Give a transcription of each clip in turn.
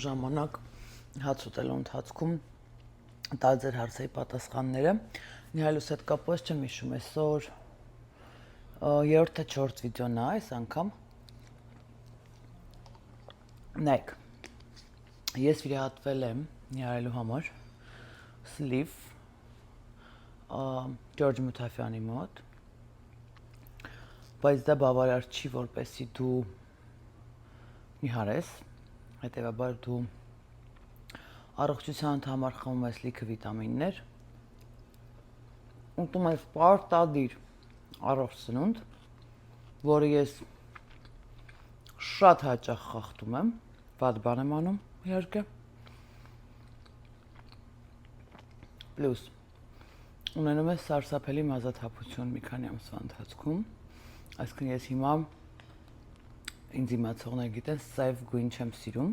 ժամանակ հաց ուտելու ընթացքում տալ ձեր հարցերի պատասխանները։ Նիհայլուս հետ կապված չեմ հիշում, այսօր երրորդ թե չորրորդ վիդեոն է այս անգամ։ Նայեք, ես վիրահատվել եմ Նիհայլու համար Sleeve Ջորջ Մութաֆյանի մոտ, բայց դա բավարար չի, որպեսզի դու նիհարես, հետևաբար դու առողջության համար խմում ես լիքը վիտամիններ, ուտում ես պարտադիր առողջ սնունդ, որը ես շատ հաճախ խախտում եմ, վատ բան եմ անում, իհարկե, պլյուս ունենում ես սարսափելի մազաթափություն մի քանի ամսվա ընթացքում, այսինքն ես հիմա ինձ իմացողներ գիտեն, սև գույն չեմ սիրում,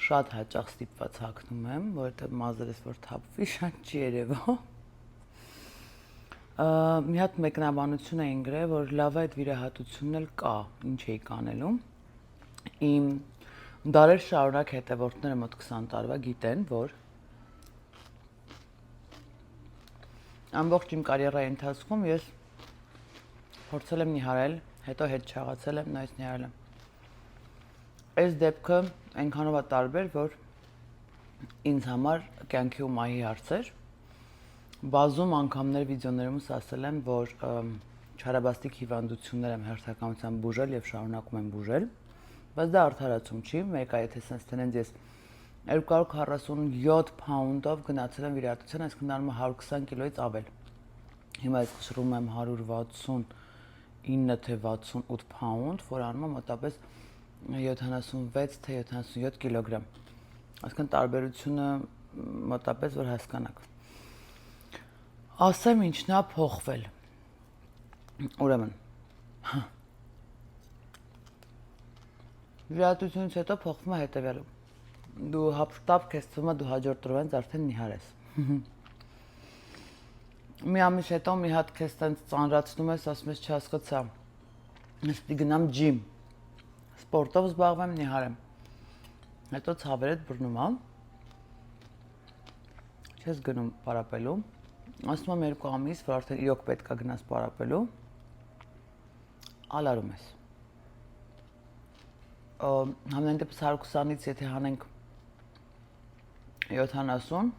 շատ հաճախ ստիպված հագնում եմ, որովհետև մազերս որ թափվի շատ չի երևա։ Մի հատ մեկնաբանություն էին գրել, որ լավ է այդ վիրահատությունն էլ կա, ինչ էի կանելու։ Իմ դարեր շարունակ հետևորդները մոտ 20 տարվա գիտեն, որ ամբողջ իմ կարիերայի ընթացքում ես փորձել եմ նիհարել, հետո հետ չաղացել եմ, նայից նիհարել եմ։ Այս դեպքը այնքանով է տարբեր, որ ինձ համար կյանքի ու մահի հարց էր։ Բազում անգամներ վիդեոներումս ասել եմ, որ չարաբաստիկ հիվանդություններ եմ հերթականությամբ բուժել եւ շարունակում եմ բուժել, բայց դա արդարացում չի, մեկ է, եթե sense տնեն ես 247 փաունդով գնացել եմ վիրահատության, այսինքն նարմը 120 կիլոից ավել։ Հիմա ես շռում եմ 169 թե 68 փաունդ, որ անում է մոտապես 76 թե 77 կիլոգրամ։ Այսինքն տարբերությունը մոտապես որ հասկանաք։ Ասեմ ինչն է փոխվել։ Ուրեմն վիրահատությունից հետո փոխվում է հետևյալը։ Դու հապշտապ քեզ թվում է դու հաջորդ օրվանից արդեն նիհար ես։ Մի ամիս հետո մի հատ քեզ տենց ծանրացնում ես, ասում ես չհասկացա։ Ես պիտի գնամ ջիմ։ Սպորտով զբաղվեմ, նիհարեմ։ Հետո ցավերդ բռնում ա։ Չես գնում պարապելու։ Ասում եմ 2 ամիս, որ արդեն իրոք պետք է գնաս պարապելու։ Ալարում ես։ Համենայն դեպս 120-ից եթե հանենք 70,